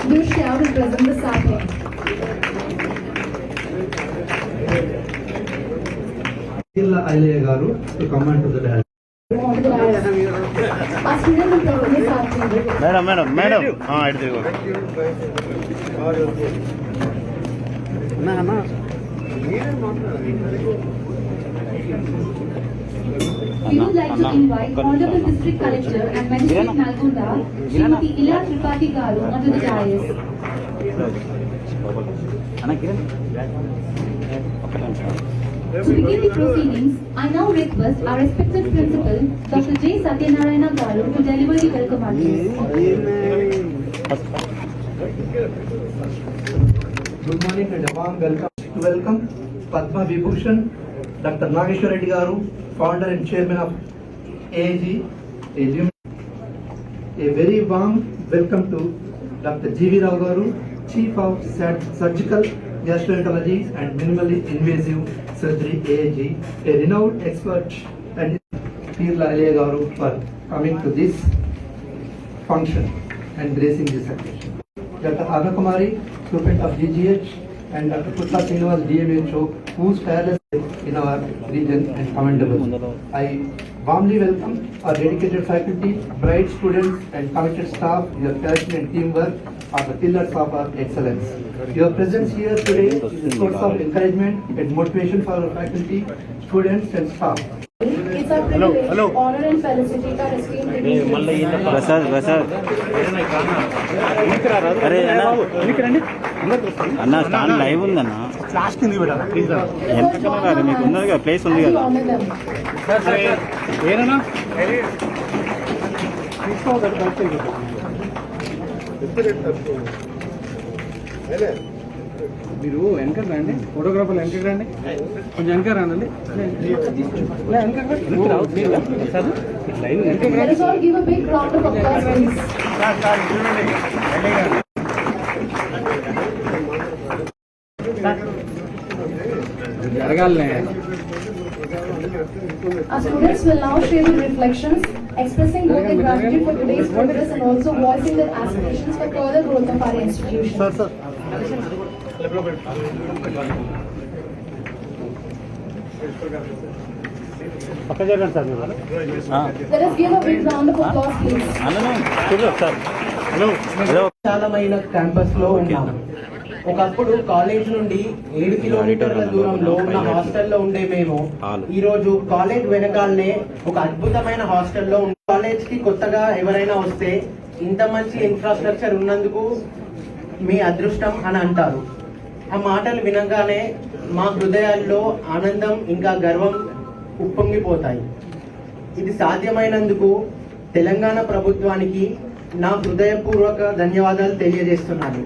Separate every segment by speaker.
Speaker 1: will shout and present the sapling.
Speaker 2: Ilaya garu to come on to the dais.
Speaker 1: Our student will present the sapling.
Speaker 3: Madam.
Speaker 1: We would like to invite Honorable District Collector and Magistrate Nalgonda GGH Garu onto the dais. To begin the proceedings, I now request our respected Principal, Dr. J. Satyanarayana Garu, to deliver the welcome address.
Speaker 2: Good morning and a warm welcome. To welcome Padma Vibhushan, Dr. Nalgonda Garu, Founder and Chairman of AAG. A very warm welcome to Dr. G.V. Rao Garu, Chief of Surgical Gastroenterology and Minimally Invasive Surgery AAG, a renowned expert, and Ilaya garu for coming to this function and gracing this occasion. Dr. Anna Kumari, Superintendent of GGH, and Dr. Putta Srinivas, DMHO, whose tireless in our region and commendable. I warmly welcome our dedicated faculty, bright students and committed staff. Your passion and teamwork are the pillars of our excellence. Your presence here today is a source of encouragement and motivation for our faculty, students and staff.
Speaker 1: It's our privilege, honor and felicitate our esteemed
Speaker 3: అన్న stand live ఉందన్న ఎంత మీకు ఉన్నది కదా place ఉంది కదా
Speaker 4: మీరు వెనక రండి, ఫోటోగ్రాఫర్లు వెనక రండి, కొంచెం వెనక రండి.
Speaker 1: Let us all give a big round of applause, please.
Speaker 4: జరగాలనే.
Speaker 1: Our students will now share their reflections, expressing both their gratitude for today's progress and also voicing their aspirations for further growth of our institution. Let us give a big round of applause, please.
Speaker 5: విశాలమైన campus లో ఉన్నాము. ఒకప్పుడు college నుండి 7 కిలోమీటర్ల దూరంలో ఉన్న హాస్టల్లో ఉండే మేము ఈ రోజు కాలేజ్ వెనకాలనే ఒక అద్భుతమైన హాస్టల్లో కాలేజ్ కి కొత్తగా ఎవరైనా వస్తే ఇంత మంచి ఇన్ఫ్రాస్ట్రక్చర్ ఉన్నందుకు మీ అదృష్టం అని అంటారు. ఆ మాటలు వినగానే మా హృదయాల్లో ఆనందం ఇంకా గర్వం ఉప్పొంగిపోతాయి. ఇది సాధ్యమైనందుకు తెలంగాణ ప్రభుత్వానికి నా హృదయపూర్వక ధన్యవాదాలు తెలియజేస్తున్నాను.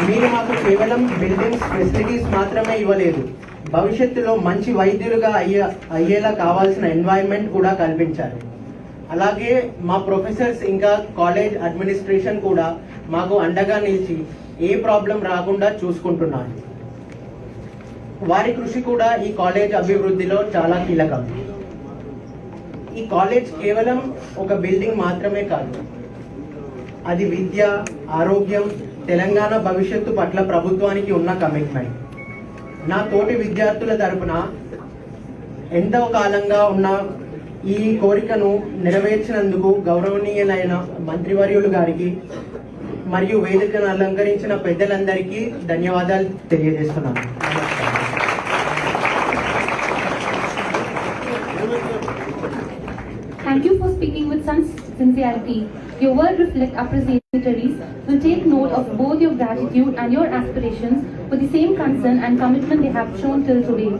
Speaker 5: మీరు మాకు కేవలం బిల్డింగ్స్, ఫెసిలిటీస్ మాత్రమే ఇవ్వలేదు, భవిష్యత్తులో మంచి వైద్యులుగా అయ్యేలా కావాల్సిన ఎన్వైరన్మెంట్ కూడా కల్పించారు. అలాగే మా ప్రొఫెసర్స్ ఇంకా కాలేజ్ అడ్మినిస్ట్రేషన్ కూడా మాకు అండగా నిలిచి ఏ ప్రాబ్లం రాకుండా చూసుకుంటున్నారు. వారి కృషి కూడా ఈ కాలేజ్ అభివృద్ధిలో చాలా కీలకం. ఈ కాలేజ్ కేవలం ఒక బిల్డింగ్ మాత్రమే కాదు, అది విద్య, ఆరోగ్యం, తెలంగాణ భవిష్యత్తు పట్ల ప్రభుత్వానికి ఉన్న కమిట్మెంట్. నా తోటి విద్యార్థుల తరపున ఎంతో కాలంగా ఉన్న ఈ కోరికను నెరవేర్చినందుకు గౌరవనీయులైన మంత్రివర్యులు గారికి మరియు వేదికను అలంకరించిన పెద్దలందరికీ ధన్యవాదాలు తెలియజేస్తున్నాను.
Speaker 1: Thank you for speaking with such sincerity. Your words reflect appreciation. Will take note of both your gratitude and your aspirations for the same concern and commitment they have shown till today.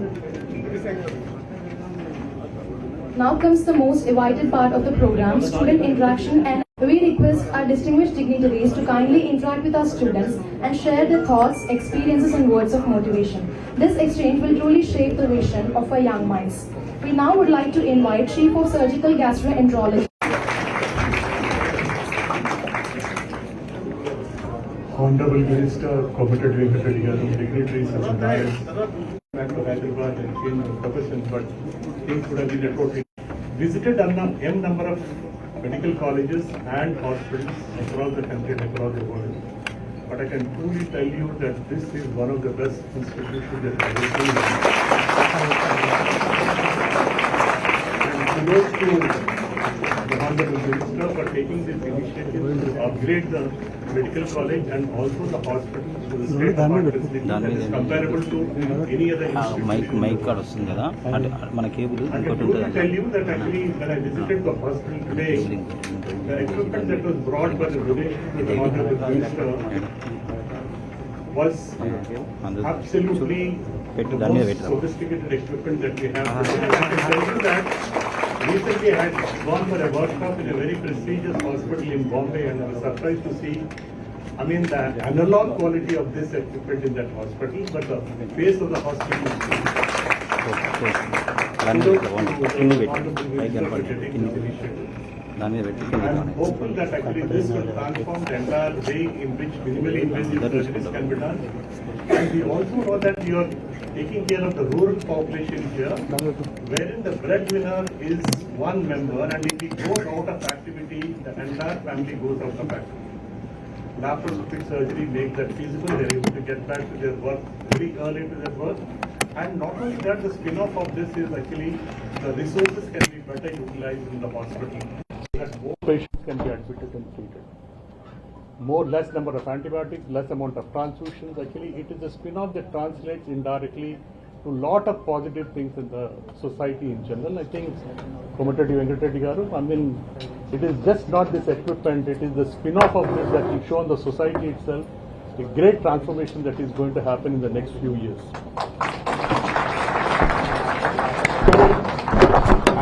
Speaker 1: Now comes the most awaited part of the program, student interaction, and we request our distinguished dignitaries to kindly interact with our students and share their thoughts, experiences and words of motivation. This exchange will truly shape the vision of our young minds. We now would like to invite Chief of Surgical Gastroenterology,
Speaker 6: Honorable Minister Komatireddy dignitaries of the dais, back to Hyderabad and change the profession, but things would have been totally visited M number of medical colleges and hospitals across the country and across the world. But I can truly tell you that this is one of the best institutions that I have seen. And kudos to the Honorable Minister for taking this initiative to upgrade the medical college and also the hospital to the state of art facility that is comparable to any other institution.
Speaker 3: Mic card వస్తుంది కదా మన cable
Speaker 6: I can truly tell you that actually when I visited the hospital today, the equipment that was brought by the donation to the Honorable Minister was absolutely the most sophisticated equipment that we have. I can tell you that recently I had gone for a workshop in a very prestigious hospital in Bombay, and I was surprised to see, the analog quality of this equipment in that hospital, but the face of the hospital is I'm hopeful that actually this will transform the entire way in which minimally invasive surgeries can be done. And we also know that you are taking care of the rural population here, wherein the breadwinner is one member, and if he goes out of activity, the entire family goes out of activity. Laparoscopic surgery makes that feasible. They are able to get back to their work very early to their work. And not only that, the spin-off of this is actually the resources can be better utilized in the hospital. That more patients can be admitted and treated. Less number of antibiotics, less amount of transfusions. Actually, it is a spin-off that translates indirectly to a lot of positive things in the society in general. I think, Komatireddy garu, it is just not this equipment, it is the spin-off of this that will show on the society itself a great transformation that is going to happen in the next few years.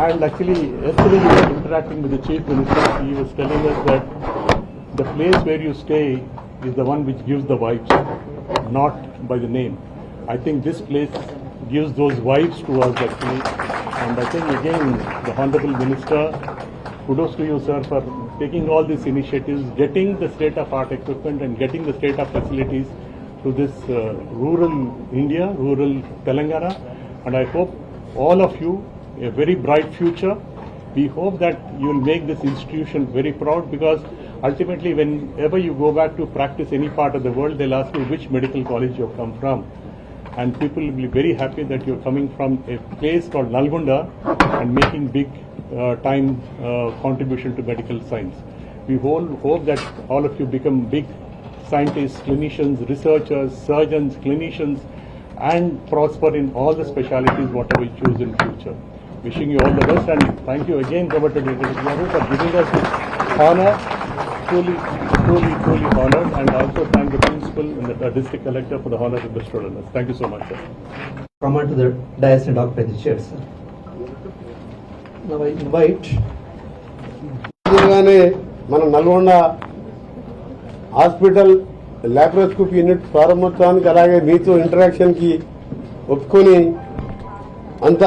Speaker 6: And actually, yesterday we were interacting with the Chief Minister. He was telling us that the place where you stay is the one which gives the vibes, not by the name. I think this place gives those vibes to us actually. And I think again, the Honorable Minister, kudos to you, sir, for taking all these initiatives, getting the state-of-art equipment and getting the state-of facilities to this rural India, rural Telangana. And I hope all of you a very bright future. We hope that you will make this institution very proud, because ultimately whenever you go back to practice any part of the world, they'll ask you which medical college you have come from. And people will be very happy that you're coming from a place called Nalgonda and making big time contribution to medical science. We hope that all of you become big scientists, clinicians, researchers, surgeons, clinicians, and prosper in all the specialities whatever you choose in future. Wishing you all the best, and thank you again, Komatireddy garu, for giving us this honor. Truly honored, and also thank the principal and the district collector for the honor of bestowed on us. Thank you so much, sir.
Speaker 2: Come on to the dais and occupy the chairs, sir. Now I invite
Speaker 7: మన Nalgonda hospital laparoscopy unit ప్రారంభోత్సవానికి అలాగే మీతో ఇంటరాక్షన్కి ఒప్పుకొని అంత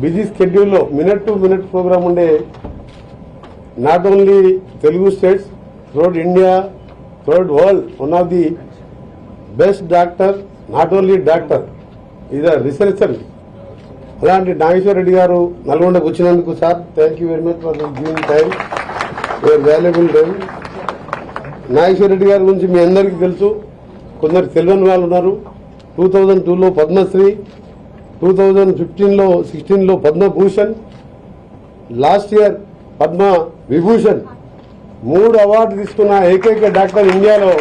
Speaker 7: busy స్కెడ్యూల్లో minute to minute program ఉండే not only Telugu states, throughout India, throughout world, one of the best doctor, not only doctor, is a researcher. అలాంటి నాగేశ్వరరెడ్డి గారు నల్గొండకు వచ్చినందుకు sir thank you very much for giving time, your valuable time. Nageshwar Reddy గారి గురించి మీ అందరికీ తెలుసు, కొందరు తెలియని వాళ్ళు ఉన్నారు. 2002లో పద్మశ్రీ, 2015-16లో Padma Bhushan, last year Padma Vibhushan, 3 award తీసుకున్న ఏకైక డాక్టర్ ఇండియాలో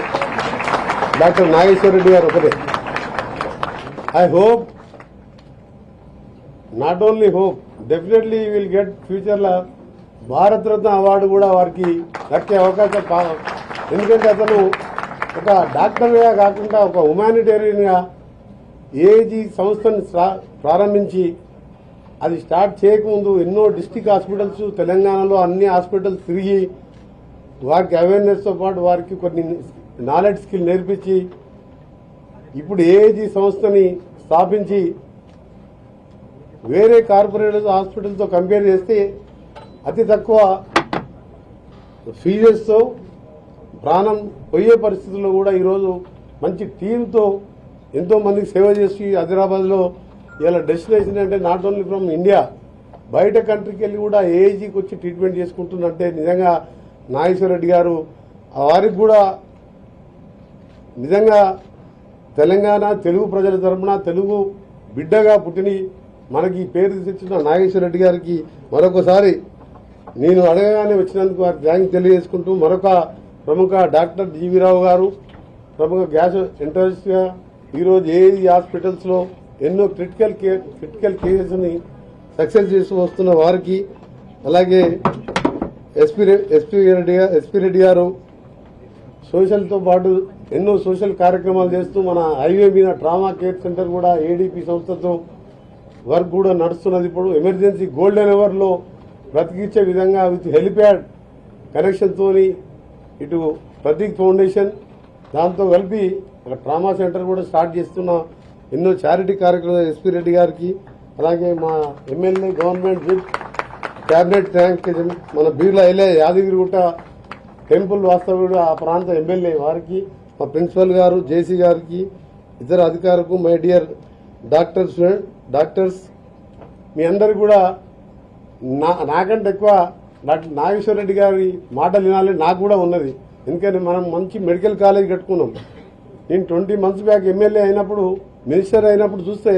Speaker 7: డాక్టర్ నాగేశ్వరరెడ్డి గారు ఒకటే. I hope, not only hope, definitely will get ఫ్యూచర్లో భారత్ రత్న అవార్డు కూడా వారికి దక్కే అవకాశం. ఎందుకంటే అతను ఒక డాక్టర్గా కాకుండా ఒక హ్యుమానిటేరియన్గా ఏజీ సంస్థను ప్రారంభించి అది స్టార్ట్ చేయకముందు ఎన్నో డిస్టిక్ హాస్పిటల్స్ తెలంగాణలో అన్ని హాస్పిటల్స్ తిరిగి వారికి అవేర్నెస్తో పాటు వారికి కొన్ని నాలెడ్జ్ స్కిల్ నేర్పించి ఇప్పుడు ఏజీ సంస్థని స్థాపించి వేరే కార్పొరేట్ హాస్పిటల్తో కంపేర్ చేస్తే అతి తక్కువ ఫీజెస్తో ప్రాణం పోయే పరిస్థితుల్లో కూడా ఈరోజు మంచి టీంతో ఎంతో మందికి సేవ చేసి హైదరాబాద్లో ఇలా డెస్టినేషన్ అంటే నాట్ ఓన్లీ ఫ్రమ్ ఇండియా బయట కంట్రీకి వెళ్ళి కూడా ఏఐజీకి వచ్చి ట్రీట్మెంట్ చేసుకుంటుందంటే నిజంగా నాగేశ్వరరెడ్డి గారు వారికి కూడా నిజంగా తెలంగాణ తెలుగు ప్రజల తరఫున తెలుగు బిడ్డగా పుట్టిని మనకి పేరు తెచ్చిన నాగేశ్వరరెడ్డి గారికి మరొకసారి నేను అడగగానే వచ్చినందుకు వారికి థ్యాంక్స్ తెలియజేసుకుంటూ మరొక ప్రముఖ డాక్టర్ జీవీరావు గారు ప్రముఖ గ్యాస్ ఎంట్రన్స్గా ఈరోజు ఏఐజీ హాస్పిటల్స్లో ఎన్నో క్రిటికల్ కేసెస్ని సక్సెస్ చేస్తూ వస్తున్న వారికి, అలాగే ఎస్పీ రెడ్డి గారు సోషల్తో పాటు ఎన్నో సోషల్ కార్యక్రమాలు చేస్తూ మన హైవే మీద ట్రామా కేర్ సెంటర్ కూడా ఏడీపీ సంస్థతో వర్క్ కూడా నడుస్తున్నది. ఇప్పుడు ఎమర్జెన్సీ గోల్డెన్ అవర్లో బ్రతికించే విధంగా విత్ హెలిప్యాడ్ కనెక్షన్తో ఇటు ప్రతీక్ ఫౌండేషన్ దాంతో కలిపి ట్రామా సెంటర్ కూడా స్టార్ట్ చేస్తున్న ఎన్నో చారిటీ కార్యక్రమాలు ఎస్పీ రెడ్డి గారికి, అలాగే మా MLA government with cabinet rank మన బీర్లా ఎల్ఏ యాదగిరిగుట్ట టెంపుల్ వాస్తవుడు ఆ ప్రాంత ఎమ్మెల్యే వారికి, మా ప్రిన్సిపల్ గారు జేసీ గారికి, ఇతర అధికారులకు, మై డియర్ డాక్టర్స్ మీ అందరికి కూడా నాకంటే ఎక్కువ డాక్టర్ నాగేశ్వరరెడ్డి గారి మాటలు వినాలని నాకు కూడా ఉన్నది. ఎందుకంటే మనం మంచి మెడికల్ కాలేజ్ కట్టుకున్నాం. నేను 20 months బ్యాక్ ఎమ్మెల్యే అయినప్పుడు మినిస్టర్ అయినప్పుడు చూస్తే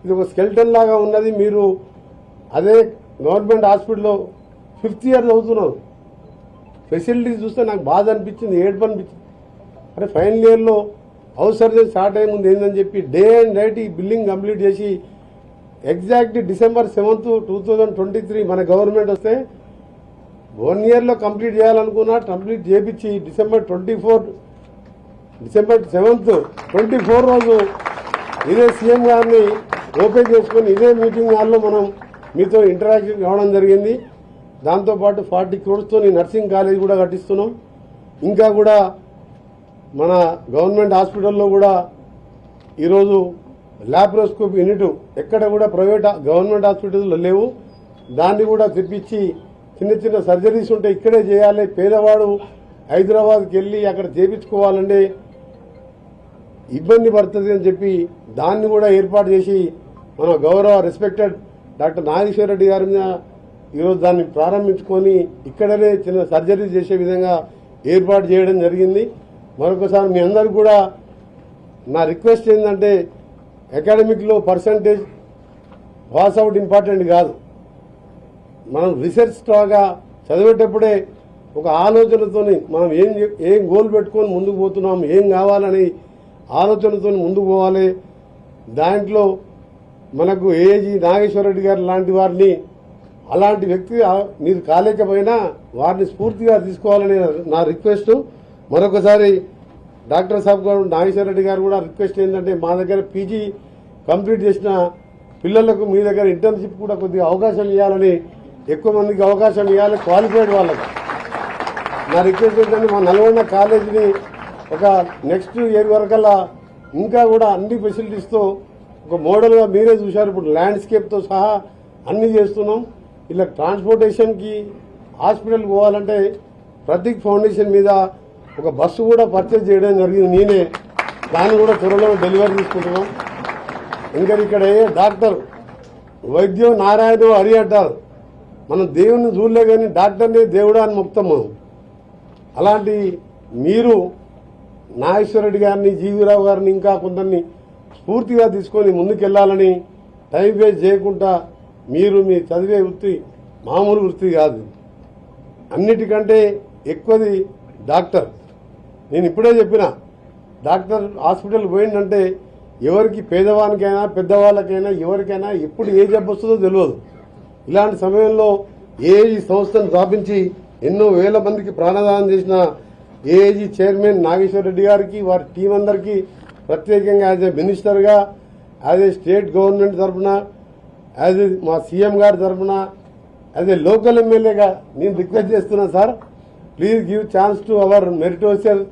Speaker 7: ఇది ఒక స్కెల్టన్ లాగా ఉన్నది. మీరు అదే గవర్నమెంట్ హాస్పిటల్లో 5th year చదువుతున్నారు. ఫెసిలిటీస్ చూస్తే నాకు బాధ అనిపించింది, ఏడుపు అనిపించింది. అరే ఫైనల్ ఇయర్లో హౌస్ సర్జరీ స్టార్ట్ అయ్యే ముందు ఏందని చెప్పి డే అండ్ నైట్ ఈ బిల్డింగ్ కంప్లీట్ చేసి ఎగ్జాక్ట్ December 7th, 2023 మన గవర్నమెంట్ వస్తే 1 yearలో కంప్లీట్ చేయాలనుకున్నా, కంప్లీట్ చేయించి December 7th 24 రోజు ఇదే సీఎం గారిని ఓపెన్ చేసుకుని ఇదే మీటింగ్ హాల్లో మనం మీతో ఇంటరాక్షన్ కావడం జరిగింది. దాంతోపాటు 40 crores నర్సింగ్ కాలేజ్ కూడా కట్టిస్తున్నాం. ఇంకా కూడా మన గవర్నమెంట్ హాస్పిటల్లో కూడా ఈరోజు లాప్రోస్కోపీ యూనిట్ ఎక్కడ కూడా ప్రైవేట్ గవర్నమెంట్ హాస్పిటల్లో లేవు. దాన్ని కూడా తెప్పించి చిన్న చిన్న సర్జరీస్ ఉంటే ఇక్కడే చేయాలి. పేదవాడు హైదరాబాద్కి వెళ్ళి అక్కడ చేయించుకోవాలంటే ఇబ్బంది పడుతుంది అని చెప్పి దాన్ని కూడా ఏర్పాటు చేసి మన గౌరవ రెస్పెక్టెడ్ డాక్టర్ నాగేశ్వరరెడ్డి గారి మీద ఈరోజు దాన్ని ప్రారంభించుకొని ఇక్కడనే చిన్న సర్జరీ చేసే విధంగా ఏర్పాటు చేయడం జరిగింది. మరొకసారి మీ అందరూ కూడా నా రిక్వెస్ట్ ఏంటంటే అకాడమిక్లో పర్సంటేజ్ పాస్ అవుట్ ఇంపార్టెంట్ కాదు. మనం రీసెర్చ్ స్ట్రాగా చదివేటప్పుడే ఒక ఆలోచనతో మనం ఏం గోల్ పెట్టుకొని ముందుకు పోతున్నాం, ఏం కావాలని ఆలోచనతో ముందుకు పోవాలి. దాంట్లో మనకు ఏజీ నాగేశ్వరరెడ్డి గారు లాంటి వారిని అలాంటి వ్యక్తి మీరు కాలేకపోయినా వారిని స్ఫూర్తిగా తీసుకోవాలని నా రిక్వెస్ట్. మరొకసారి డాక్టర్ సాబ్ గారు నాగేశ్వరరెడ్డి గారు కూడా రిక్వెస్ట్ ఏంటంటే మా దగ్గర పీజీ కంప్లీట్ చేసిన పిల్లలకు మీ దగ్గర ఇంటర్న్షిప్ కూడా కొద్దిగా అవకాశం ఇవ్వాలని, ఎక్కువ మందికి అవకాశం ఇవ్వాలి క్వాలిఫైడ్ వాళ్ళకి. నా రిక్వెస్ట్ ఏంటంటే మా నల్గొండ కాలేజీని ఒక నెక్స్ట్ ఇయర్ వరకల్లా ఇంకా కూడా అన్ని ఫెసిలిటీస్తో ఒక మోడల్గా మీరే చూశారు. ఇప్పుడు ల్యాండ్స్కేప్తో సహా అన్ని చేస్తున్నాం. ఇలా ట్రాన్స్పోర్టేషన్కి హాస్పిటల్కి పోవాలంటే ప్రతీక్ ఫౌండేషన్ మీద ఒక బస్సు కూడా పర్చేజ్ చేయడం జరిగింది నేనే. దాన్ని కూడా త్వరలో డెలివరీ తీసుకుంటున్నాం. ఇంకా ఇక్కడ డాక్టర్ వైద్యం నారాయణ హరి అంటారు. మనం దేవుని చూడలే కానీ డాక్టర్ని దేవుడా అని మొక్తాము. అలాంటి మీరు నాగేశ్వరరెడ్డి గారిని, జీవీరావు గారిని, ఇంకా కొందరిని స్ఫూర్తిగా తీసుకొని ముందుకెళ్లాలని, టైం వేస్ట్ చేయకుండా మీరు మీ చదివే వృత్తి మామూలు వృత్తి కాదు. అన్నిటికంటే ఎక్కువది డాక్టర్. నేను ఇప్పుడే చెప్పిన డాక్టర్ హాస్పిటల్ పోయిందంటే ఎవరికి పేదవానికైనా పెద్దవాళ్ళకైనా ఎవరికైనా ఎప్పుడు ఏ జబ్బు వస్తుందో తెలియదు. ఇలాంటి సమయంలో ఏఐజీ సంస్థను స్థాపించి ఎన్నో వేల మందికి ప్రాణదానం చేసిన ఏఐజీ చైర్మన్ నాగేశ్వరరెడ్డి గారికి, వారి టీం అందరికీ ప్రత్యేకంగా యాజ్ ఏ మినిస్టర్గా, యాజ్ ఏ స్టేట్ గవర్నమెంట్ తరఫున, యాజ్ ఏ మా సీఎం గారి తరఫున, యాజ్ ఏ లోకల్ ఎమ్మెల్యేగా నేను రిక్వెస్ట్ చేస్తున్నా sir, please give chance to our meritorial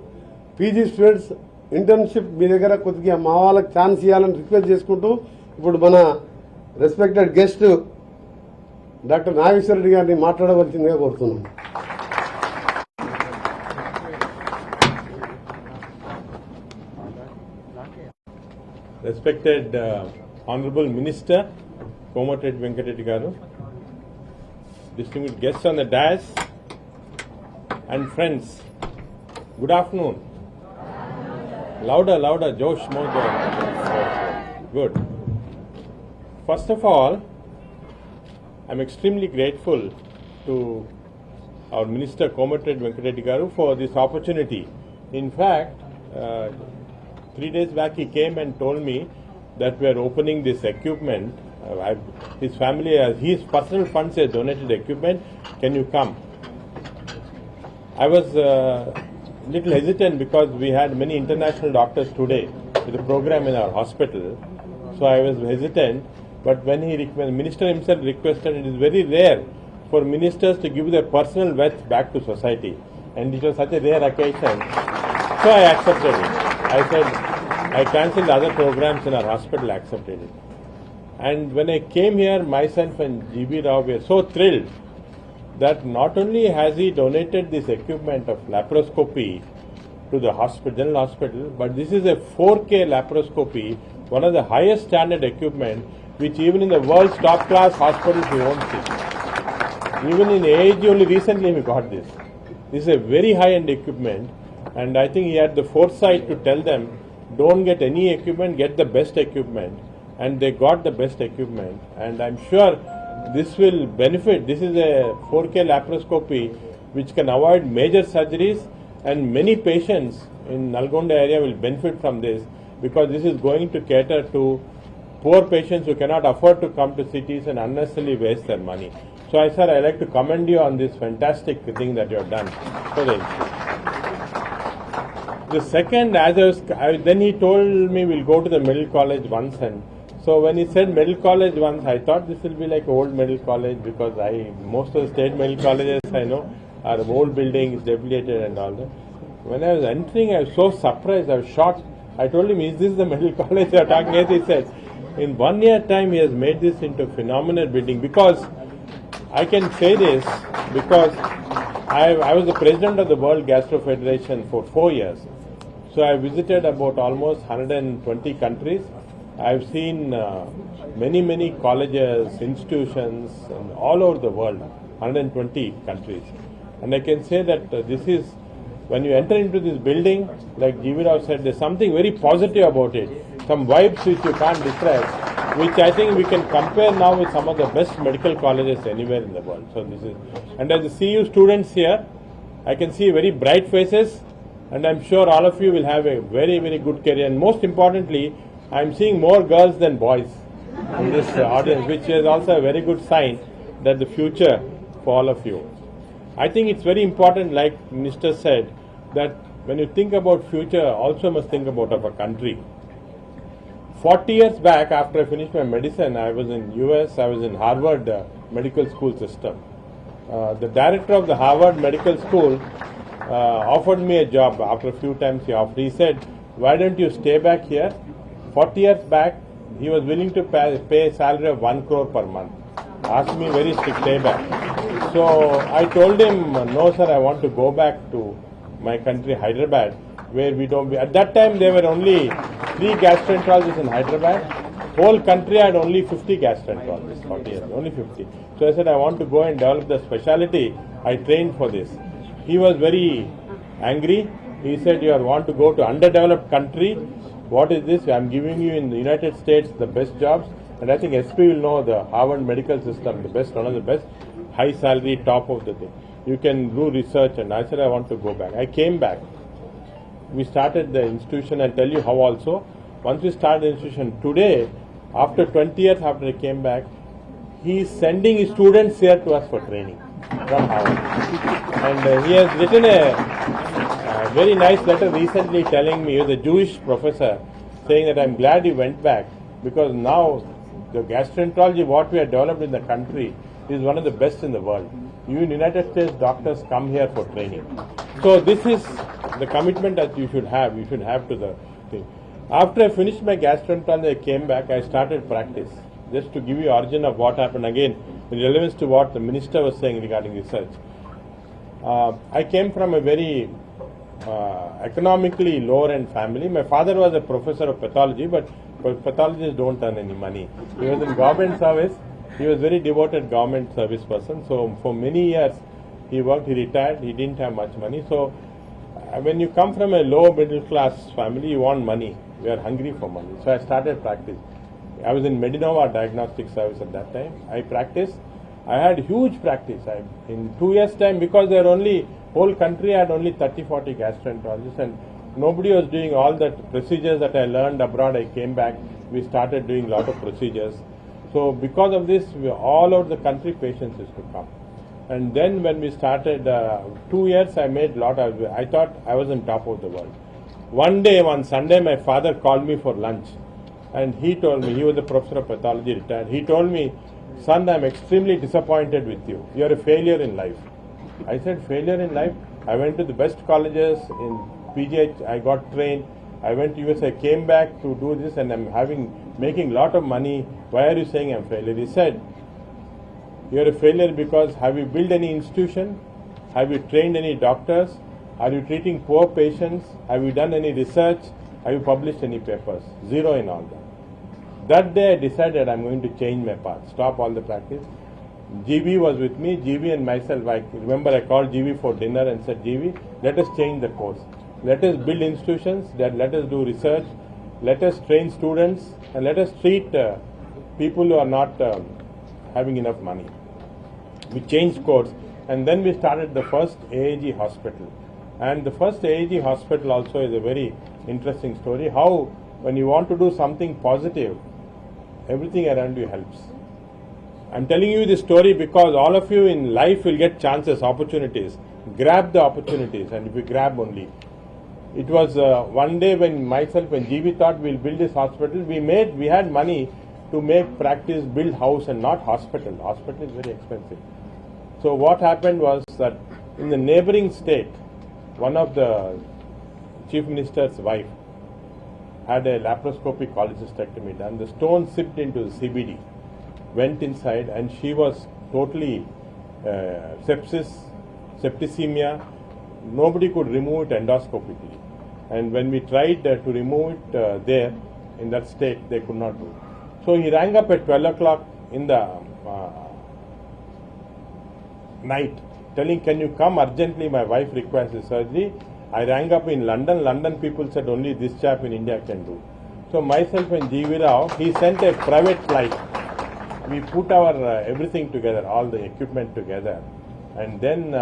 Speaker 7: PG students internship మీ దగ్గర కొద్దిగా మా వాళ్ళకి ఛాన్స్ ఇవ్వాలని రిక్వెస్ట్ చేసుకుంటూ ఇప్పుడు మన రెస్పెక్టెడ్ గెస్ట్ డాక్టర్ నాగేశ్వరరెడ్డి గారిని మాట్లాడవలసిందిగా కోరుతున్నాం.
Speaker 8: Respected Honorable Minister Komatireddy Garu,
Speaker 6: distinguished guests on the dais, and friends, good afternoon. Louder, louder, Josh, more joy. Good. First of all, I'm extremely grateful to our Minister Komatireddy Garu for this opportunity. In fact, 3 days back he came and told me that we are opening this equipment. His family, his personal funds has donated equipment. Can you come? I was little hesitant because we had many international doctors today with the program in our hospital. So I was hesitant. But when the minister himself requested, it is very rare for ministers to give their personal wealth back to society. And it was such a rare occasion. So I accepted it. I said, I cancelled other programs in our hospital, accepted it. And when I came here, myself and GB Rao were so thrilled that not only has he donated this equipment of laparoscopy to the hospital, general hospital, but this is a 4K laparoscopy, one of the highest standard equipment, which even in the world's top class hospitals you won't see. Even in AIG only recently we got this. This is a very high-end equipment, and I think he had the foresight to tell them, don't get any equipment, get the best equipment. And they got the best equipment, and I'm sure this will benefit. This is a 4K laparoscopy which can avoid major surgeries, and many patients in Nalgonda area will benefit from this because this is going to cater to poor patients who cannot afford to come to cities and unnecessarily waste their money. So I said I'd like to commend you on this fantastic thing that you have done. The second, then he told me we'll go to the medical college once, and so when he said medical college once, I thought this will be like old medical college because most of the state medical colleges I know are old buildings, debilitated and all that. When I was entering, I was so surprised, I was shocked. I told him, is this the medical college you are talking about? He said, in 1 year time he has made this into a phenomenal building. Because I can say this because I was the president of the World Gastro Federation for 4 years. So I visited about almost 120 countries. I've seen many colleges, institutions all over the world, 120 countries. And I can say that this is, when you enter into this building, like G.V. Rao said, there's something very positive about it. Some vibes which you can't describe, which I think we can compare now with some of the best medical colleges anywhere in the world. So this is, and as I see you students here, I can see very bright faces, and I'm sure all of you will have a very good career. And most importantly, I'm seeing more girls than boys in this audience, which is also a very good sign that the future for all of you. I think it's very important, like Minister said, that when you think about future, also must think about our country. 40 years back, after I finished my medicine, I was in US, I was in Harvard medical school system. The director of the Harvard Medical School offered me a job. After a few times he said, why don't you stay back here? 40 years back, he was willing to pay a salary of 1 crore per month. Asked me very strict stay back. So I told him, no sir, I want to go back to my country, Hyderabad, where we don't be. At that time, there were only 3 gastroenterologists in Hyderabad. Whole country had only 50 gastroenterologists, 40 years, only 50. So I said, I want to go and develop the specialty. I trained for this. He was very angry. He said, you want to go to underdeveloped country. What is this? I'm giving you in the United States the best jobs. And I think SP will know the Harvard medical system, the best, one of the best, high salary, top of the thing. You can do research, and I said I want to go back. I came back. We started the institution. I'll tell you how also. Once we started the institution, today, after 20 years after I came back, he is sending his students here to us for training from Harvard. And he has written a very nice letter recently telling me, he was a Jewish professor, saying that I'm glad he went back because now the gastroenterology, what we have developed in the country, is one of the best in the world. Even United States doctors come here for training. So this is the commitment that you should have to the thing. After I finished my gastroenterology, I came back, I started practice. Just to give you origin of what happened again, in relevance to what the minister was saying regarding research. I came from a very economically lower-end family. My father was a professor of pathology, but pathologists don't earn any money. He was in government service, He was very devoted government service person. So for many years he worked, he retired, he didn't have much money. So when you come from a low middle class family, you want money. We are hungry for money. So I started practice. I was in Medinova Diagnostic Service at that time. I practiced. I had huge practice. In 2 years' time, because there only, whole country had only 30-40 gastroenterologists, and nobody was doing all the procedures that I learned abroad. I came back. We started doing a lot of procedures. So because of this, all over the country patients used to come. And then when we started, 2 years, I made a lot of, I thought I was on top of the world. One day, one Sunday, my father called me for lunch. And he told me, he was a professor of pathology, retired. He told me, son, I'm extremely disappointed with you. You're a failure in life. I said, failure in life? I went to the best colleges in PGH. I got trained. I went to US. I came back to do this, and I'm making a lot of money. Why are you saying I'm a failure? He said, you're a failure because have you built any institution? Have you trained any doctors? Are you treating poor patients? Have you done any research? Have you published any papers? Zero in all that. That day I decided I'm going to change my path, stop all the practice. GB was with me, GB and myself. I remember I called GB for dinner and said, GB, let us change the course. Let us build institutions, let us do research, let us train students, and let us treat people who are not having enough money. We changed course, and then we started the first AAG hospital. And the first AAG hospital also is a very interesting story. How when you want to do something positive, everything around you helps. I'm telling you this story because all of you in life will get chances, opportunities. Grab the opportunities, and if you grab only. It was one day when myself and GB thought we'll build this hospital. We had money to make practice, build house and not hospital. Hospital is very expensive. So what happened was that in the neighboring state, one of the chief minister's wife had a laparoscopy cholecystectomy done. The stone sipped into the CBD, went inside, and she was totally septicemia. Nobody could remove it endoscopically. And when we tried to remove it there, in that state, they could not do it. So he rang up at 12 o'clock in the night, telling, can you come urgently, my wife requires a surgery. I rang up in London. London people said only this chap in India can do. So myself and G.V. Rao, he sent a private flight. We put our everything together, all the equipment together, and then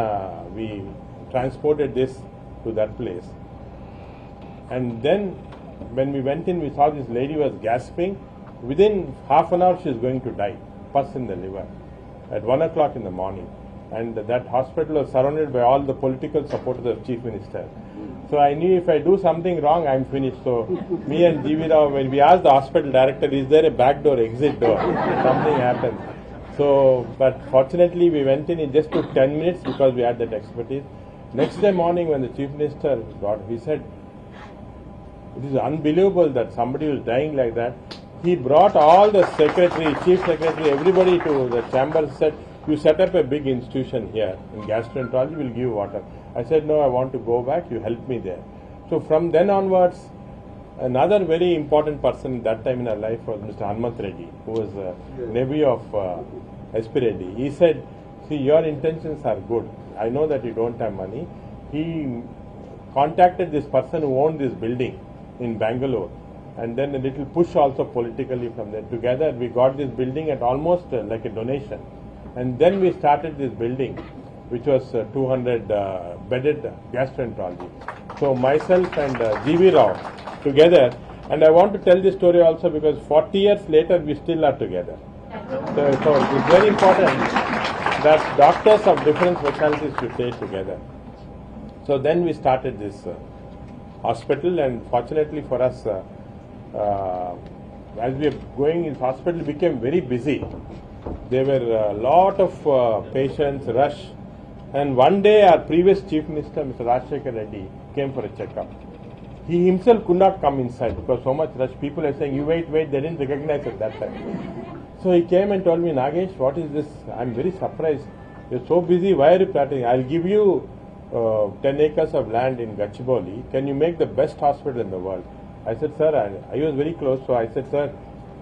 Speaker 6: we transported this to that place. And then when we went in, we saw this lady was gasping. Within half an hour, she is going to die, pus in the liver, at 1 o'clock in the morning. And that hospital was surrounded by all the political supporters of Chief Minister. So I knew if I do something wrong, I'm finished. So me and G.V. Rao, when we asked the hospital director, is there a back door, exit door? Something happened. So, but fortunately, we went in. It just took 10 minutes because we had that expertise. Next day morning, when the Chief Minister got, he said, it is unbelievable that somebody was dying like that. He brought all the secretary, chief secretary, everybody to the chamber, said, you set up a big institution here in gastroenterology, we'll give you water. I said, no, I want to go back, you help me there. So from then onwards, another very important person that time in our life was Mr. Komatireddy, who was a nephew of SP Reddy. He said, see, your intentions are good. I know that you don't have money. He contacted this person who owned this building in Bangalore, and then a little push also politically from there. Together we got this building at almost like a donation. And then we started this building, which was 200 bedded gastroenterology. So myself and G.V. Rao together, and I want to tell this story also because 40 years later we still are together. So it's very important that doctors of different specialties should stay together. So then we started this hospital, and fortunately for us, as we are going in hospital, it became very busy. There were a lot of patients, rush. And one day our previous Chief Minister, Mr. Reddy, came for a checkup. He himself could not come inside because so much rush. People are saying, you wait, they didn't recognize at that time. So he came and told me, Nagesh, what is this? I'm very surprised. You're so busy, why are you practicing? I'll give you 10 acres of land in Gachibowli. Can you make the best hospital in the world? I said, sir, I was very close, so I said, sir,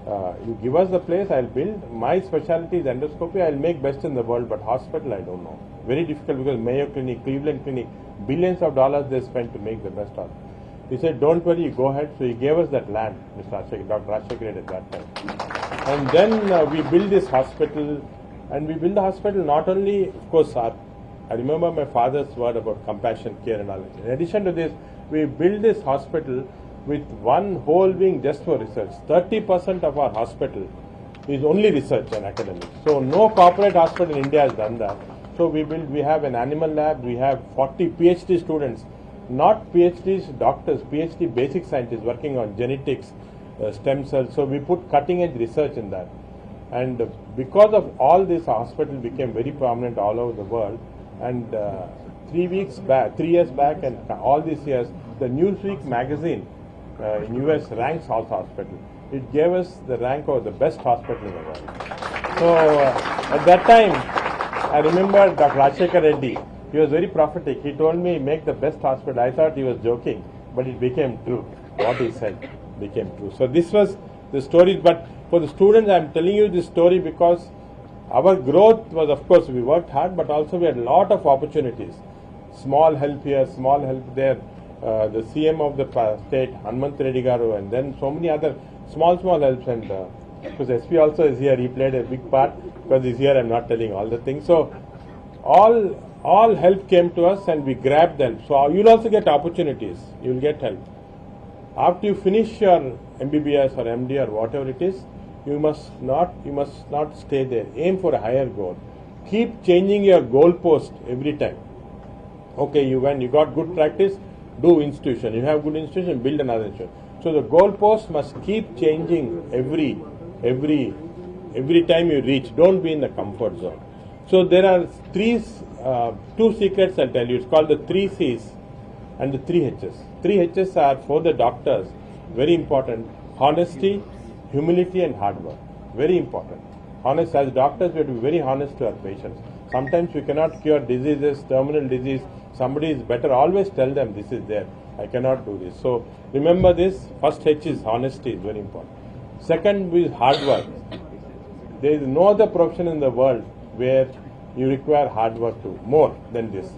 Speaker 6: You give us the place, I'll build. My specialty is endoscopy. I'll make best in the world, but hospital, I don't know. Very difficult because Mayo Clinic, Cleveland Clinic, billions of dollars they spent to make the best hospital. He said, don't worry, you go ahead. So he gave us that land, Dr. Rajshekar Reddy at that time. And then we built this hospital, and we built the hospital not only, of course, I remember my father's word about compassion, care and all that. In addition to this, we built this hospital with one whole wing just for research. 30% of our hospital is only research and academics. So no corporate hospital in India has done that. So we have an animal lab, we have 40 PhD students, not PhDs, doctors, PhD basic scientists working on genetics, stem cells. So we put cutting edge research in that. And because of all this, our hospital became very prominent all over the world. And 3 years back and all these years, the Newsweek magazine in US ranks our hospital. It gave us the rank of the best hospital in the world. So at that time, I remember Dr. Rajshekar Reddy. He was very prophetic. He told me, make the best hospital. I thought he was joking, but it became true. What he said became true. So this was the story. But for the students, I am telling you this story because our growth was, of course, we worked hard, but also we had a lot of opportunities. Small help here, small help there. The CM of the state, Komatireddy garu, and then so many other small helps. And because SP also is here, he played a big part. Because he's here, I'm not telling all the things. So all help came to us, and we grabbed help. So you'll also get opportunities. You'll get help. After you finish your MBBS or MD or whatever it is, you must not stay there. Aim for a higher goal. Keep changing your goalpost every time. Okay, you got good practice, do institution. You have good institution, build another institution. So the goalpost must keep changing every time you reach. Don't be in the comfort zone. So there are two secrets I'll tell you. It's called the 3 C's and the 3 H's. 3 H's are for the doctors, very important. Honesty, humility and hard work. Very important. Honest, as doctors, we have to be very honest to our patients. Sometimes we cannot cure diseases, terminal disease. Somebody is better. Always tell them this is there. I cannot do this. So remember this. First H is honesty, is very important. Second is hard work. There is no other profession in the world where you require hard work more than this.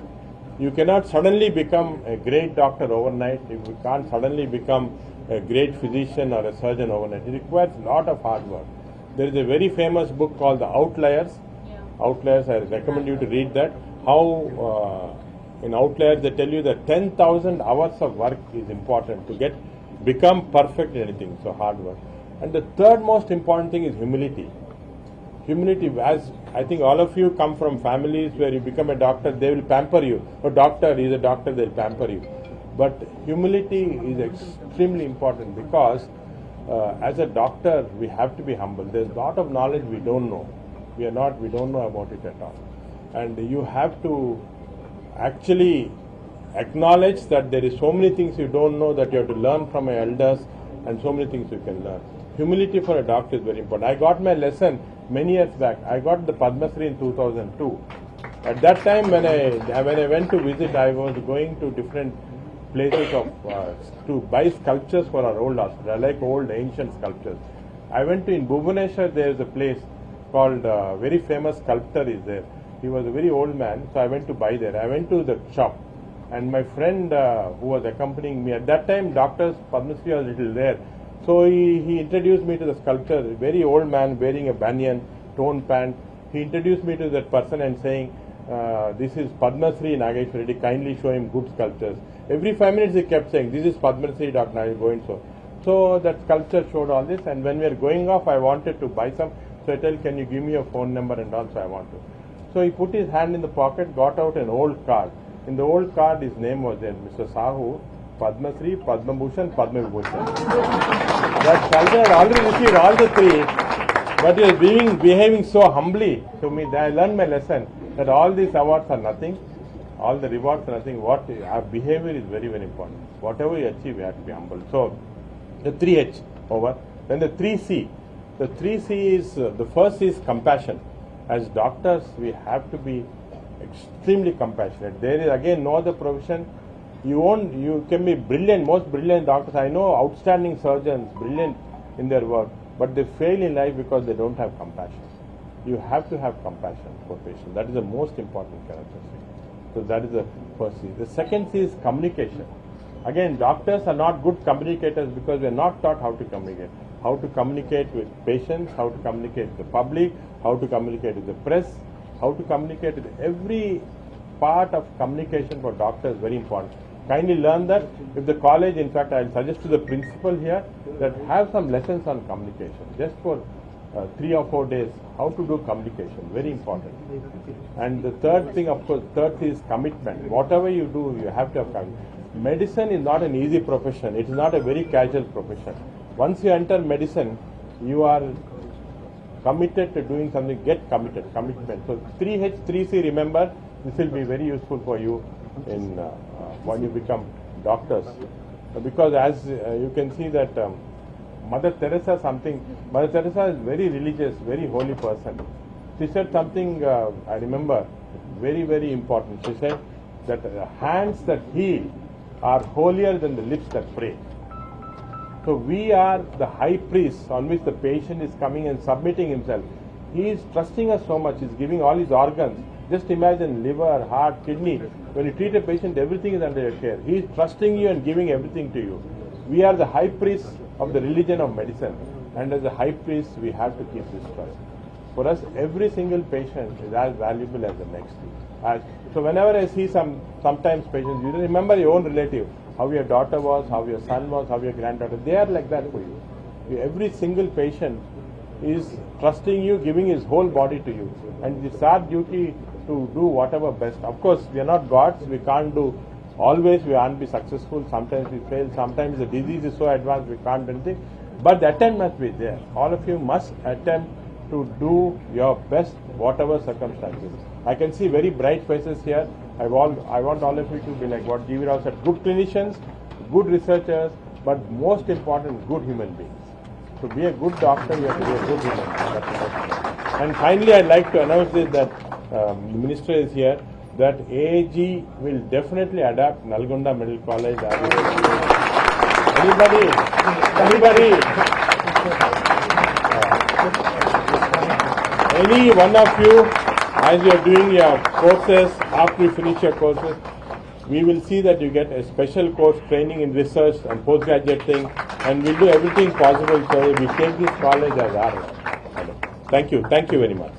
Speaker 6: You cannot suddenly become a great doctor overnight. You can't suddenly become a great physician or a surgeon overnight. It requires a lot of hard work. There is a very famous book called The Outliers. Outliers, I recommend you to read that. How in Outliers they tell you that 10,000 hours of work is important to become perfect in anything. So hard work. And the third most important thing is humility. Humility, as I think all of you come from families where you become a doctor, they will pamper you. A doctor is a doctor, they'll pamper you. But humility is extremely important because as a doctor, we have to be humble. There's a lot of knowledge we don't know. We don't know about it at all. And you have to actually acknowledge that there is so many things you don't know that you have to learn from your elders and so many things you can learn. Humility for a doctor is very important. I got my lesson many years back. I got the Padma Shri in 2002. At that time when I went to visit, I was going to different places to buy sculptures for our old hospital. I like old ancient sculptures. I went to in Bhubaneswar, there is a place called very famous sculptor is there. He was a very old man, so I went to buy there. I went to the shop and my friend who was accompanying me, at that time doctors Padma Shri was little there. So he introduced me to the sculptor, a very old man wearing a banyan, torn pant. He introduced me to that person and saying, this is Padma Shri Nageshwar, kindly show him good sculptures. Every 5 minutes he kept saying, this is Padma Shri Dr. Nageshwar. So that sculpture showed all this, and when we were going off, I wanted to buy some. So I told, can you give me your phone number and also I want to. So he put his hand in the pocket, got out an old card. In the old card, his name was there, Mr. Sahu, Padma Shri, Padma Bhushan, Padma Vibhushan. That sculptor had already received all the 3, but he was behaving so humbly to me that I learned my lesson that all these awards are nothing, all the rewards are nothing. What our behavior is very, very important. Whatever you achieve, you have to be humble. So the 3H over. Then the 3C. The 3C is, the first is compassion. As doctors, we have to be extremely compassionate. There is again no other profession. You can be brilliant, most brilliant doctors. I know outstanding surgeons, brilliant in their work. but they fail in life because they don't have compassion. You have to have compassion for patients. That is the most important characteristic. So that is the first C. The second C is communication. Again, doctors are not good communicators because we are not taught how to communicate. How to communicate with patients, how to communicate with the public, how to communicate with the press, how to communicate with every part of communication for doctors, very important. Kindly learn that. If the college, in fact, I will suggest to the principal here that have some lessons on communication, just for 3 or 4 days, how to do communication, very important. And the third thing, of course, third is commitment. Whatever you do, you have to have commitment. Medicine is not an easy profession. It is not a very casual profession. Once you enter medicine, you are committed to doing something. Get committed, commitment. So 3H, 3C, remember, this will be very useful for you in when you become doctors. Because as you can see that Mother Teresa is very religious, very holy person. She said something I remember very, very important. She said that hands that heal are holier than the lips that pray. So we are the high priest on which the patient is coming and submitting himself. He is trusting us so much. He is giving all his organs. Just imagine liver, heart, kidney. When you treat a patient, everything is under your care. He is trusting you and giving everything to you. We are the high priest of the religion of medicine. And as a high priest, we have to keep this trust. For us, every single patient is as valuable as the next. So whenever I see sometimes patients, you remember your own relative, how your daughter was, how your son was, how your granddaughter. They are like that for you. Every single patient is trusting you, giving his whole body to you. And it's our duty to do whatever best. Of course, we are not gods. We can't do always. We can't be successful. Sometimes we fail. Sometimes the disease is so advanced we can't do anything. But the attempt must be there. All of you must attempt to do your best, whatever circumstances. I can see very bright faces here. I want all of you to be like what G.V. Rao said, good clinicians, good researchers, but most important, good human beings. To be a good doctor, you have to be a good human being. And finally, I'd like to announce this, that the minister is here, that AAG will definitely adapt Nalgonda Medical College. Anybody? Any one of you, as you are doing your courses, after you finish your courses, we will see that you get a special course training in research and postgraduate thing, and we'll do everything possible so that we take this college as ours. Thank you very much.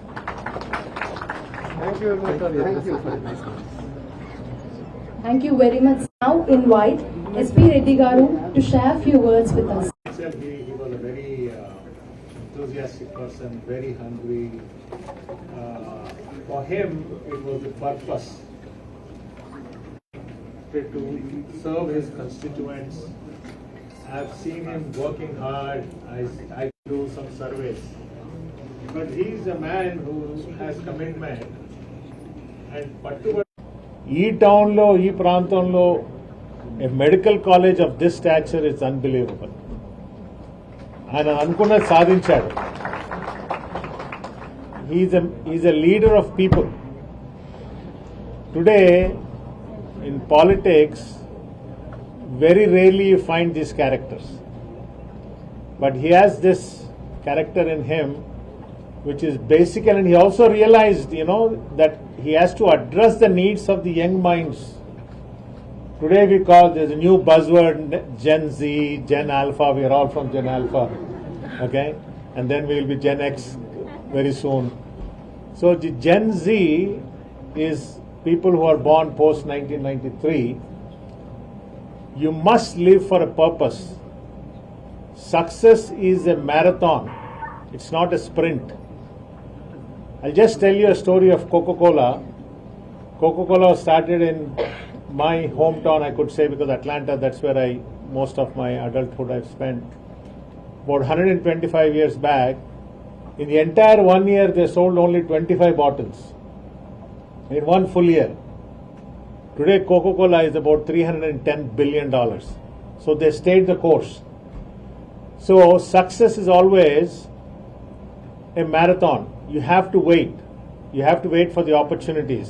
Speaker 7: Thank you very much, sir. Thank you.
Speaker 1: Thank you very much. Now invite SP Reddy Garu to share a few words with us.
Speaker 8: He was a very enthusiastic person, very hungry. For him, it was a purpose to serve his constituents. I have seen him working hard. I do some surveys. But he is a man who has commitment and particular.
Speaker 9: ఈ టౌన్లో ఈ ప్రాంతంలో a medical college of this stature it's unbelievable. ఆయన అనుకున్నది సాధించాడు. Is a leader of people. Today in politics very rarely you find these characters, but he has this character in him which is basic, and he also realized, that he has to address the needs of the young minds. Today we call, there's a new buzzword, Gen Z, Gen Alpha. We are all from Gen Alpha, okay, and then we will be Gen X very soon. So the Gen Z is people who are born post 1993. You must live for a purpose. Success is a marathon. It's not a sprint. I'll just tell you a story of Coca-Cola. Coca-Cola started in my hometown, I could say, because Atlanta, that's where most of my adulthood I've spent. About 125 years back, in the entire 1 year, they sold only 25 bottles. In 1 full year. Today, Coca-Cola is about $310 billion. So they stayed the course. So success is always a marathon. You have to wait. You have to wait for the opportunities.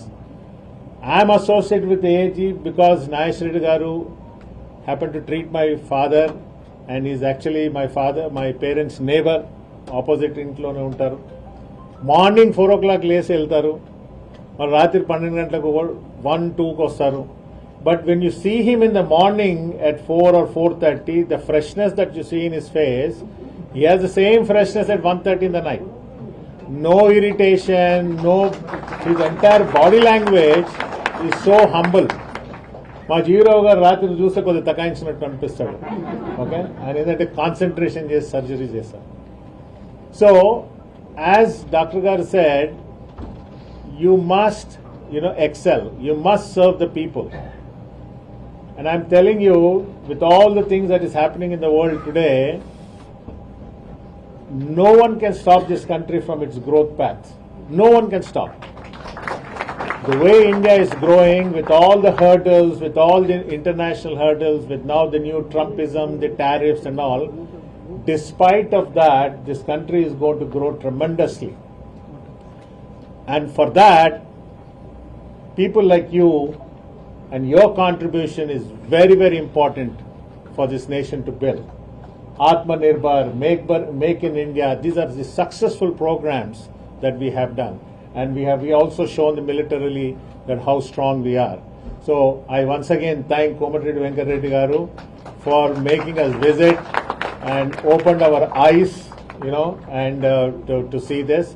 Speaker 9: I am associated with AAG because Nagesh Reddy Garu happened to treat my father, and he's actually my parents' neighbor. Opposite ఇంట్లోనే ఉంటారు. Morning 4 o'clock లేసి వెళ్తారు, మరి రాత్రి 12 గంటలకు 1, 2కి వస్తారు. But when you see him in the morning at 4 or 4:30, the freshness that you see in his face, he has the same freshness at 1:30 in the night. No irritation, his entire body language is so humble. మా జీవరావు గారు రాత్రి చూస్తే కొద్దిగా తకాయించినట్టు అనిపిస్తాడు. Okay, ఆయన ఏంటంటే concentration చేసి surgery చేస్తారు. So as doctor గారు said, you must excel, you must serve the people. And I'm telling you, with all the things that is happening in the world today, no one can stop this country from its growth path. No one can stop. The way India is growing, with all the hurdles, with all the international hurdles, with now the new Trumpism, the tariffs and all, despite of that, this country is going to grow tremendously. And for that, people like you and your contribution is very, very important for this nation to build. Atmanirbhar, Make in India, these are the successful programs that we have done. And we also shown militarily that how strong we are. So I once again thank Komatireddy Garu for making us visit and opened our eyes, and to see this.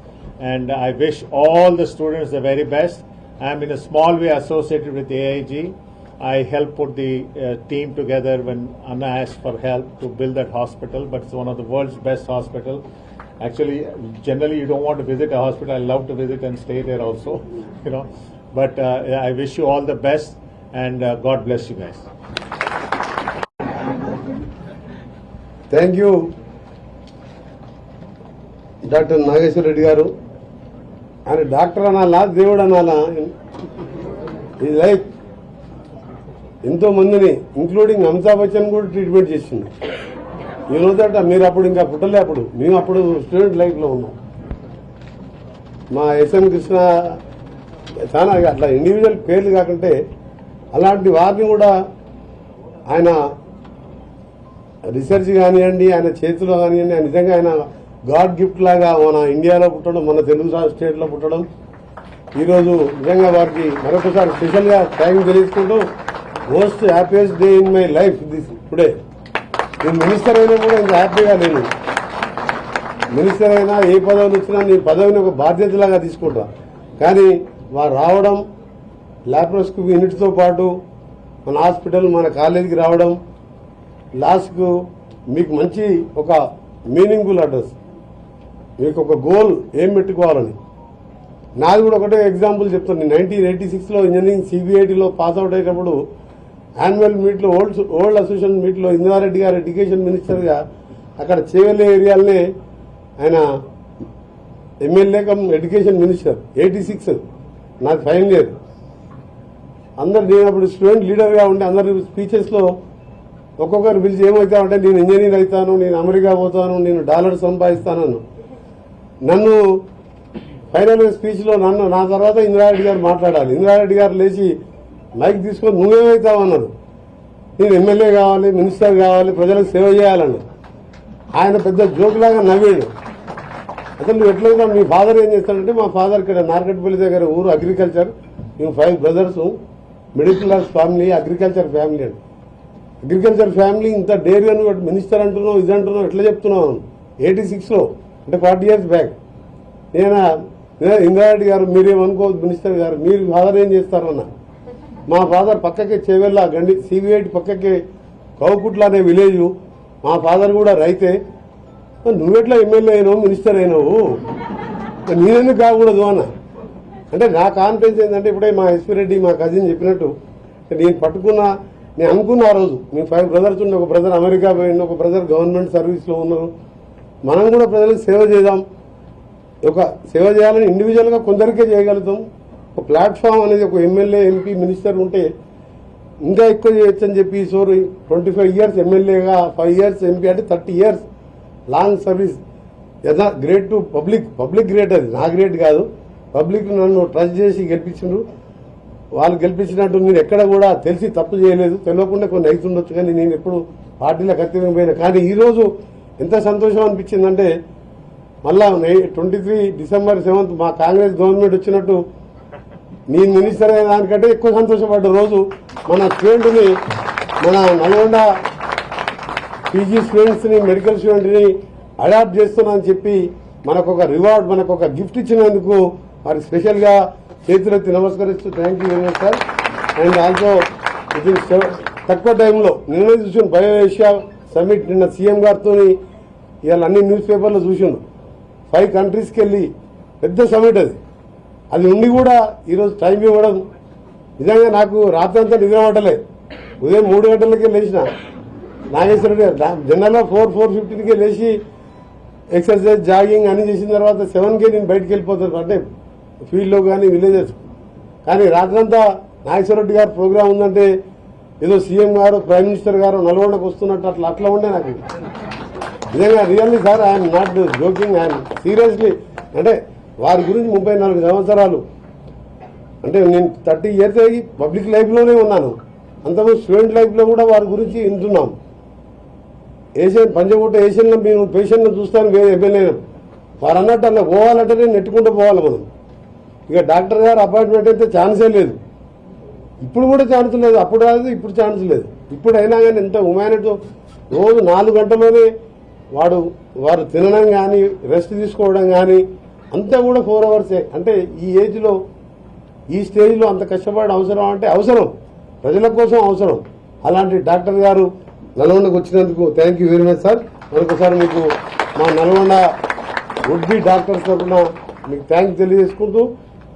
Speaker 9: And I wish all the students the very best. I am in a small way associated with AIG. I helped put the team together when Anna asked for help to build that hospital, but it's one of the world's best hospital. Actually, generally you don't want to visit a hospital. I love to visit and stay there also, But I wish you all the best, and God bless you guys.
Speaker 7: Thank you, Dr. Nageshwar Reddy garu. And doctor anala, దేవుడు అనాలా, ఇది like ఎంతో మందిని including Amitabh Bachchan కూడా treatment చేసింది. That మీరు అప్పుడు ఇంకా పుట్టలే, మేము అప్పుడు స్టూడెంట్ లైఫ్లో ఉన్నాం. మా ఎస్ఎం కృష్ణ చాలా అట్లా ఇండివిజువల్ పేర్లు కాకుంటే అలాంటి వారిని కూడా ఆయన రీసెర్చ్ కానివ్వండి, ఆయన చేతిలో కానివ్వండి, ఆయన నిజంగా ఆయన గాడ్ గిఫ్ట్ లాగా మన ఇండియాలో పుట్టడం, మన తెలుగు స్టేట్లో పుట్టడం, ఈరోజు నిజంగా వారికి మరొకసారి స్పెషల్గా థ్యాంక్స్ తెలియజేసుకుంటూ, most happiest day in my life this today. నేను మినిస్టర్ అయినా కూడా ఇంకా హ్యాపీగా లేను. మినిస్టర్ అయినా ఏ పదవులు వచ్చినా నేను పదవిని ఒక బాధ్యతలాగా తీసుకుంటా. కానీ వారు రావడం, లాప్రోస్కోపీ యూనిట్తో పాటు మన హాస్పిటల్, మన కాలేజీకి రావడం, లాస్ట్కు మీకు మంచి ఒక మీనింగ్ఫుల్ అడ్రస్, మీకు ఒక గోల్ ఏం పెట్టుకోవాలని. నాది కూడా ఒకటే ఎగ్జాంపుల్ చెప్తాను. నేను 1986లో ఇంజనీరింగ్ CBITలో పాస్అవుట్ అయినప్పుడు యాన్యువల్ మీట్లో ఓల్డ్ అసోసియేషన్ మీట్లో ఇందిరారెడ్డి గారు ఎడ్యుకేషన్ మినిస్టర్గా అక్కడ చేవెళ్ళే ఏరియాలనే ఆయన ఎమ్మెల్యే కమ్ ఎడ్యుకేషన్ మినిస్టర్. 86 నాకు ఫైనల్ ఇయర్. అందరు నేను అప్పుడు స్టూడెంట్ లీడర్గా ఉండే అందరు స్పీచెస్లో ఒక్కొక్కరు పిలిచి ఏమవుతామంటే నేను ఇంజనీర్ అవుతాను, నేను అమెరికా పోతాను, నేను డాలర్ సంపాదిస్తానను. నన్ను ఫైనల్ స్పీచ్లో నా తర్వాత ఇందిరారెడ్డి గారు మాట్లాడాలి. ఇందిరారెడ్డి గారు లేచి మైక్ తీసుకొని నువ్వేమవుతావు అన్నారు. నేను ఎమ్మెల్యే కావాలి, మినిస్టర్ కావాలి, ప్రజలకు సేవ చేయాలన్నా. ఆయన పెద్ద జోకులాగా నవ్వాడు. అసలు నువ్వు ఎట్లయినా మీ ఫాదర్ ఏం చేస్తాడంటే, మా ఫాదర్ ఇక్కడ నార్కట్పల్లి దగ్గర ఊరు అగ్రికల్చర్, మేము 5 brothers, middle class family, agriculture family అండి. అగ్రికల్చర్ ఫ్యామిలీ ఇంత డేర్గా నువ్వు మినిస్టర్ అంటున్నావు, ఇది అంటున్నావు, ఎట్లా చెప్తున్నావు? 86లో అంటే 40 years బ్యాక్. నేను ఇందిరారెడ్డి గారు మీరేమనుకోవద్దు మినిస్టర్ గారు, మీరు ఫాదర్ ఏం చేస్తారన్నా. మా ఫాదర్ పక్కకే చేవెళ్ళ గండి CBIT పక్కకే కౌకుట్ల అనే విలేజ్. మా ఫాదర్ కూడా రైతే. నువ్వెట్లా ఎమ్మెల్యే అయినావు, మినిస్టర్ అయినావు, నేనెందుకు కాకూడదు అన్న. అంటే నా కాన్ఫిడెన్స్ ఏంటంటే, ఇప్పుడే మా ఎస్పీ రెడ్డి మా కజిన్ చెప్పినట్టు, నేను అనుకున్న ఆ రోజు మేము 5 బ్రదర్స్ ఉండి, ఒక బ్రదర్ అమెరికా పోయిండు, ఒక బ్రదర్ గవర్నమెంట్ సర్వీస్లో ఉన్నారు. మనం కూడా ప్రజలకు సేవ చేద్దాం. ఒక సేవ చేయాలని ఇండివిజువల్గా కొందరికే చేయగలుగుతాం. ఒక ప్లాట్ఫామ్ అనేది ఒక ఎమ్మెల్యే, MP, మినిస్టర్ ఉంటే ఇంకా ఎక్కువ చేయొచ్చు అని చెప్పి 25 years ఎమ్మెల్యేగా, 5 years MP అంటే 30 years లాంగ్ సర్వీస్. యదా గ్రేట్ టు పబ్లిక్ గ్రేట్. అది నా గ్రేట్ కాదు, పబ్లిక్ నన్ను ట్రస్ట్ చేసి గెలిపించిండ్రు. వాళ్ళు గెలిపించినట్టు నేను ఎక్కడ కూడా తెలిసి తప్పు చేయలేదు. తెలియకుండా కొన్ని అవుతుండొచ్చు, కానీ నేను ఎప్పుడు పార్టీలకు అత్యధికం పోయినా. కానీ ఈరోజు ఎంత సంతోషం అనిపించిందంటే, మళ్ళా 23 డిసెంబర్ 7th మా కాంగ్రెస్ గవర్నమెంట్ వచ్చినట్టు నేను మినిస్టర్ అయిన దానికంటే ఎక్కువ సంతోషపడ్డ రోజు మన స్టూడెంట్ని, మన నల్గొండ పీజీ స్టూడెంట్స్ని, మెడికల్ స్టూడెంట్ని అడాప్ట్ చేస్తున్నా అని చెప్పి మనకొక రివార్డ్, మనకొక గిఫ్ట్ ఇచ్చినందుకు వారికి స్పెషల్గా చేతులెత్తి నమస్కరిస్తూ thank you very much sir. And also with in తక్కువ టైంలో నిన్న చూసిన బయో ఏషియా సమ్మిట్ నిన్న సీఎం గారితో ఇవాళ అన్ని న్యూస్ పేపర్లో చూసాను. 5 కంట్రీస్కి వెళ్ళి పెద్ద సమ్మిట్ అది ఉండి కూడా ఈరోజు టైం ఇవ్వడం నిజంగా నాకు రాత్రంతా నిద్ర పట్టలేదు. ఉదయం 3 గంటలకే లేచిన నాగేశ్వర రెడ్డి జనరల్గా 4:50కే లేచి ఎక్సర్సైజ్ జాగింగ్ అన్ని చేసిన తర్వాత 7కే నేను బయటకు వెళ్ళిపోతాను, అంటే ఫీల్డ్లో కానీ విలేజెస్. కానీ రాత్రంతా నాగేశ్వర రెడ్డి గారు ప్రోగ్రాం ఉందంటే ఏదో సీఎం గారు, ప్రైమ్ మినిస్టర్ గారు నల్గొండకు వస్తున్నట్టు అట్లా ఉండే నాకు. నిజంగా really sir, I'm not joking, I'm seriously. అంటే వారి గురించి 34 సంవత్సరాలు, అంటే నేను 30 years అయ్యి పబ్లిక్ లైఫ్లోనే ఉన్నాను. అంతకుముందు స్టూడెంట్ లైఫ్లో కూడా వారి గురించి వింటున్నాం. ఏషియన్ పంచకోట ఏషియన్లో మేము పేషెంట్ని చూస్తాను, వేరే ఎమ్మెల్యే వారు అన్నట్టు అలా పోవాలంటేనే నెట్టుకుంటూ పోవాలి మనం. ఇక డాక్టర్ గారు అపాయింట్మెంట్ అయితే ఛాన్సే లేదు. ఇప్పుడు కూడా ఛాన్స్ లేదు, అప్పుడు రాదు, ఇప్పుడు ఛాన్స్ లేదు. ఇప్పుడు అయినా కానీ ఎంత హ్యుమానిటీ, రోజు 4 గంటల్లోనే వారు తినడం కానీ రెస్ట్ తీసుకోవడం కానీ అంతా కూడా 4 hours. అంటే ఈ ఏజ్లో, ఈ స్టేజ్లో అంత కష్టపడడం అవసరం అంటే అవసరం, ప్రజల కోసం అవసరం. అలాంటి డాక్టర్ గారు నల్గొండకు వచ్చినందుకు thank you very much sir. మరొకసారి మీకు మా నల్గొండ వుడ్ బి డాక్టర్స్ తరఫున మీకు థ్యాంక్స్ తెలియజేసుకుంటూ,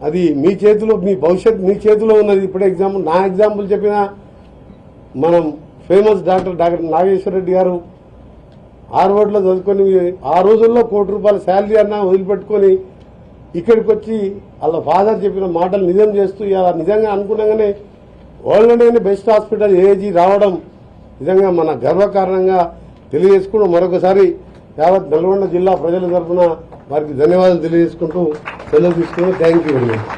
Speaker 7: అది మీ చేతిలో, మీ భవిష్యత్ మీ చేతిలో ఉన్నది. ఇప్పుడే నా ఎగ్జాంపుల్ చెప్పిన మనం ఫేమస్ డాక్టర్ నాగేశ్వర రెడ్డి గారు హార్వర్డ్లో చదువుకొని ఆ రోజుల్లో ₹1 కోటి శాలరీ అన్నా వదిలిపెట్టుకొని ఇక్కడికి వచ్చి వాళ్ళ ఫాదర్ చెప్పిన మాటలు నిజం చేస్తూ ఇలా నిజంగా అనుకున్నాగానే వరల్డ్లోనే బెస్ట్ హాస్పిటల్ ఏజీ రావడం నిజంగా మన గర్వకారణంగా తెలియజేసుకుంటూ మరొకసారి యావత్ నల్గొండ జిల్లా ప్రజల తరఫున వారికి ధన్యవాదాలు తెలియజేసుకుంటూ సెలవు తీసుకుని థ్యాంక్ యూ వెరీ మచ్.